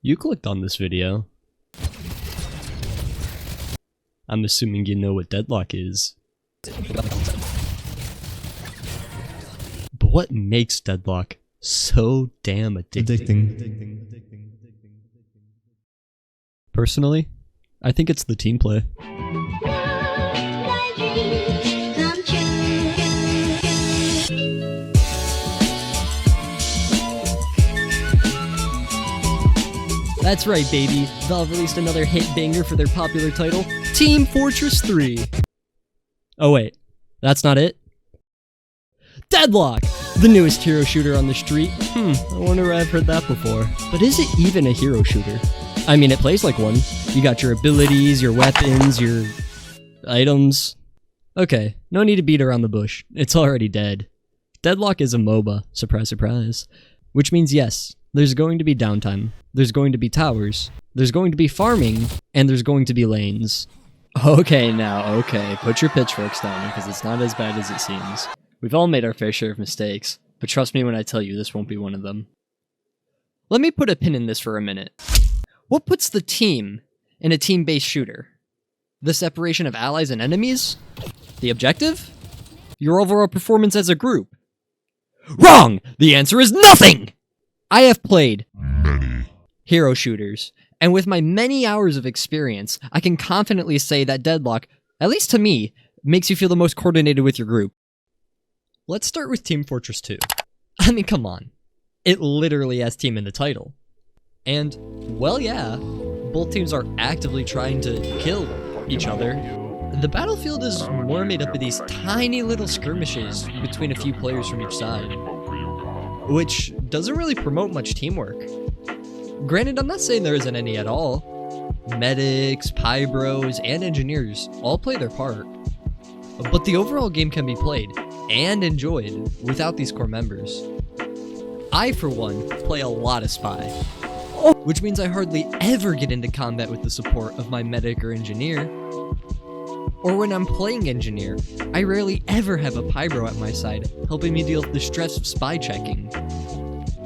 You clicked on this video. I'm assuming you know what Deadlock is. But what makes Deadlock so damn addicting? Personally, I think it's the team play. That's right, baby. Valve released another hit banger for their popular title, Team Fortress 3. Oh wait, that's not it? Deadlock! The newest hero shooter on the street. I wonder where I've heard that before. But is it even a hero shooter? I mean, it plays like one. You got your abilities, your weapons, your items. Okay, no need to beat around the bush. It's already dead. Deadlock is a MOBA, surprise surprise. Which means yes, there's going to be downtime, there's going to be towers, there's going to be farming, and there's going to be lanes. Okay, put your pitchforks down because it's not as bad as it seems. We've all made our fair share of mistakes, but trust me when I tell you this won't be one of them. Let me put a pin in this for a minute. What puts the team in a team-based shooter? The separation of allies and enemies? The objective? Your overall performance as a group? Wrong! The answer is nothing! I have played many hero shooters, and with my many hours of experience, I can confidently say that Deadlock, at least to me, makes you feel the most coordinated with your group. Let's start with Team Fortress 2. I mean, come on. It literally has team in the title. And, well, yeah, both teams are actively trying to kill each other. The battlefield is more made up of these tiny little skirmishes between a few players from each side, which doesn't really promote much teamwork. Granted, I'm not saying there isn't any at all. Medics, pybros, and engineers all play their part. But the overall game can be played and enjoyed without these core members. I, for one, play a lot of Spy, which means I hardly ever get into combat with the support of my medic or engineer. Or when I'm playing engineer, I rarely ever have a pybro at my side, helping me deal with the stress of spy checking.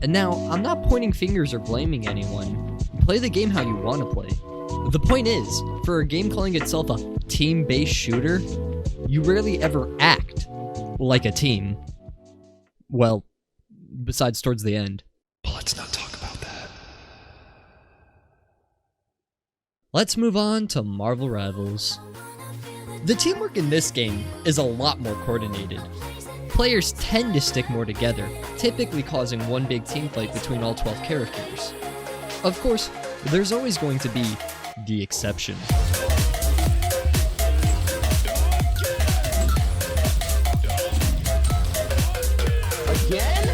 And now, I'm not pointing fingers or blaming anyone. Play the game how you want to play. The point is, for a game calling itself a team-based shooter, you rarely ever act like a team. Well, besides towards the end. Well, let's not talk about that. Let's move on to Marvel Rivals. The teamwork in this game is a lot more coordinated. Players tend to stick more together, typically causing one big team fight between all 12 characters. Of course, there's always going to be the exception. Again?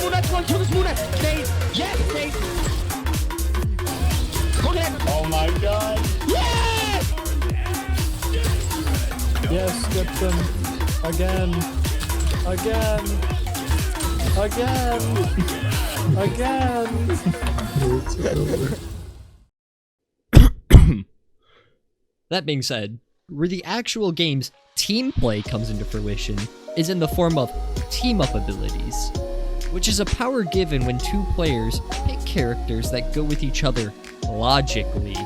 Moonlight one, kill this Moonlight! Nate! Yes, Nate! Go ahead! Oh my god! Yes! Yes, get them. Again. That being said, where the actual game's team play comes into fruition is in the form of team-up abilities, which is a power given when two players pick characters that go with each other logically.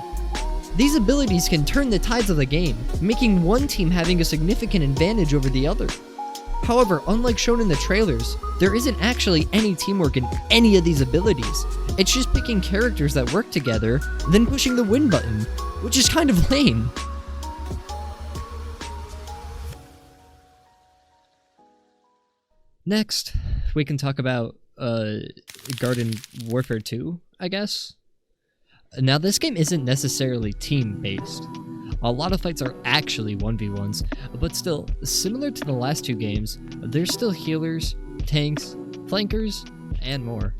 These abilities can turn the tides of the game, making one team having a significant advantage over the other. However, unlike shown in the trailers, there isn't actually any teamwork in any of these abilities. It's just picking characters that work together, then pushing the win button, which is kind of lame. Next, we can talk about Garden Warfare 2, I guess. Now, this game isn't necessarily team-based. A lot of fights are actually 1v1s, but still, similar to the last two games, there's still healers, tanks, flankers, and more.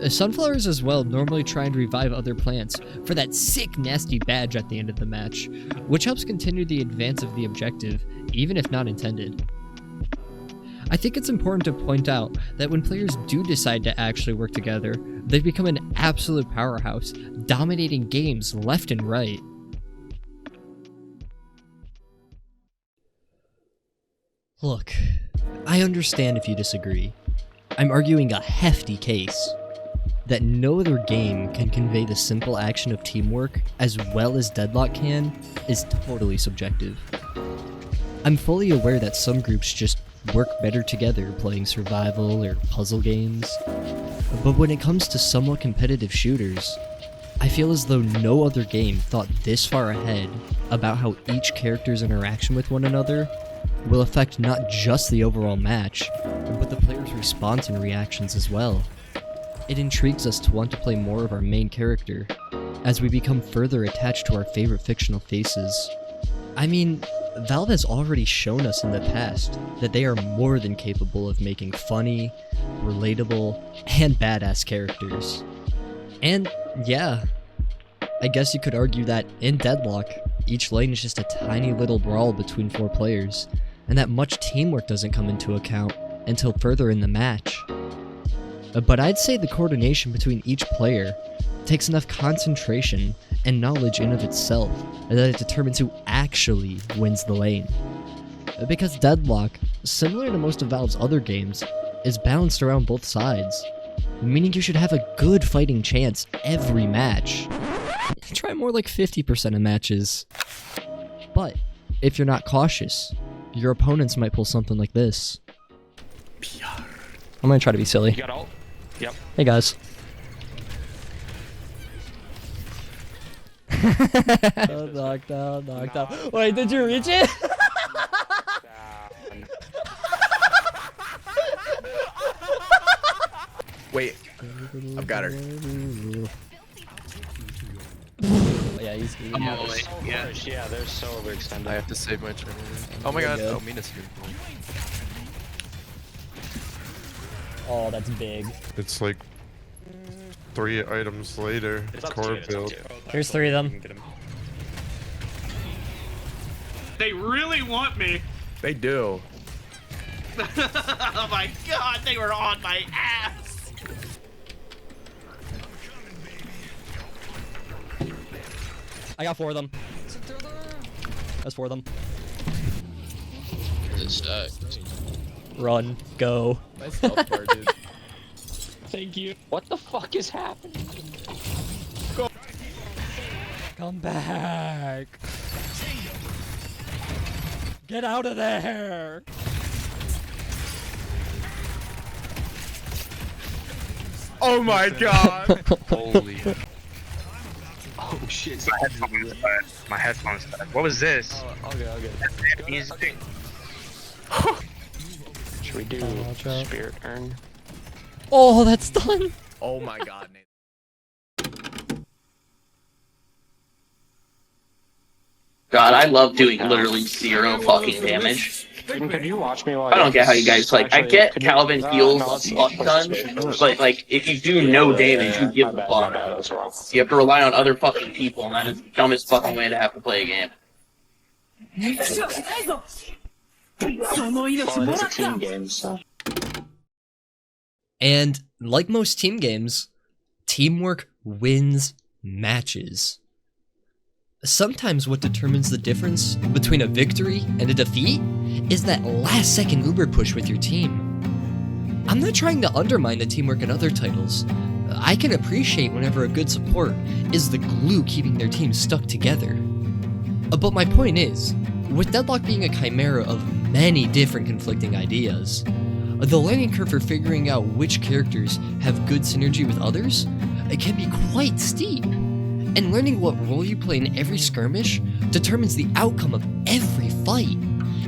Sunflowers as well normally try and revive other plants for that sick, nasty badge at the end of the match, which helps continue the advance of the objective, even if not intended. I think it's important to point out that when players do decide to actually work together, they become an absolute powerhouse, dominating games left and right. Look, I understand if you disagree. I'm arguing a hefty case that no other game can convey the simple action of teamwork as well as Deadlock can is totally subjective. I'm fully aware that some groups just work better together playing survival or puzzle games, but when it comes to somewhat competitive shooters, I feel as though no other game thought this far ahead about how each character's interaction with one another will affect not just the overall match, but the player's response and reactions as well. It intrigues us to want to play more of our main character, as we become further attached to our favorite fictional faces. I mean, Valve has already shown us in the past that they are more than capable of making funny, relatable, and badass characters. And yeah, I guess you could argue that in Deadlock, each lane is just a tiny little brawl between 4 players, and that much teamwork doesn't come into account until further in the match. But I'd say the coordination between each player takes enough concentration and knowledge in of itself that it determines who actually wins the lane. Because Deadlock, similar to most of Valve's other games, is balanced around both sides, meaning you should have a good fighting chance every match. Try more like 50% of matches. But if you're not cautious, your opponents might pull something like this. I'm gonna try to be silly. You got ult? Yep. Hey guys. Knocked out. Wait, did you reach it? Wait, I've got her. Yeah, he's Yeah, they're so overextended. I have to save my turn. Oh my god, oh, Mina's here. Oh, that's big. It's like 3 items later. It's up Core to you, build. Here's 3 of them. They really want me. They do. Oh my god, they were on my ass. I got 4 of them. That's 4 of them. Run, go. Nice health bar, dude. Thank you. What the fuck is happening? Come back. Get out of there. Oh my god! Holy. Oh shit. My headphones died. What was this? I'll get. Music. Should we do Spirit Urn? Oh, that's done. Oh my god, Nate. God, I love doing literally 0 fucking damage. Could you watch me while I don't get how you guys like. I get Calvin heals a fuck ton, but like if you do no damage, you give a fuck. You have to rely on other fucking people, and that is the dumbest fucking way to have to play a game. Well, it is a team game, so. And like most team games, teamwork wins matches. Sometimes what determines the difference between a victory and a defeat is that last second Uber push with your team. I'm not trying to undermine the teamwork in other titles. I can appreciate whenever a good support is the glue keeping their team stuck together. But my point is, with Deadlock being a chimera of many different conflicting ideas, the learning curve for figuring out which characters have good synergy with others can be quite steep. And learning what role you play in every skirmish determines the outcome of every fight.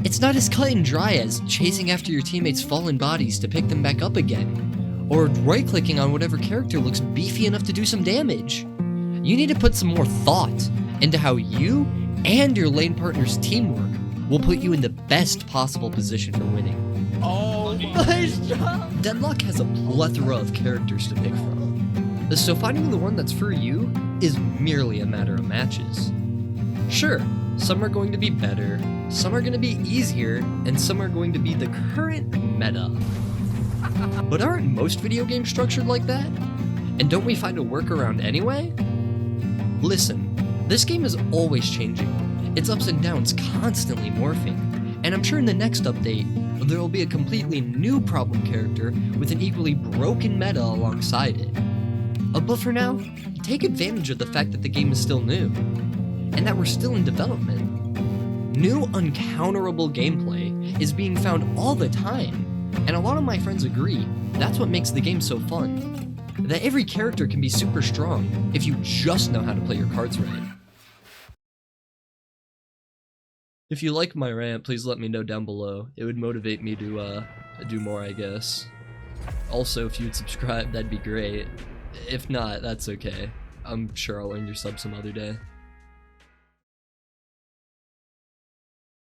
It's not as cut and dry as chasing after your teammates' fallen bodies to pick them back up again, or right-clicking on whatever character looks beefy enough to do some damage. You need to put some more thought into how you and your lane partner's teamwork will put you in the best possible position for winning. Oh Nice job! Deadlock has a plethora of characters to pick from, so finding the one that's for you is merely a matter of matches. Sure, some are going to be better, some are going to be easier, and some are going to be the current meta. But aren't most video games structured like that? And don't we find a workaround anyway? Listen, this game is always changing. Its ups and downs constantly morphing, and I'm sure in the next update, there will be a completely new problem character with an equally broken meta alongside it. But for now, take advantage of the fact that the game is still new, and that we're still in development. New uncounterable gameplay is being found all the time, and a lot of my friends agree that's what makes the game so fun. That every character can be super strong if you just know how to play your cards right. If you like my rant, please let me know down below. It would motivate me to do more, I guess. Also, if you'd subscribe, that'd be great. If not, that's okay. I'm sure I'll earn your sub some other day.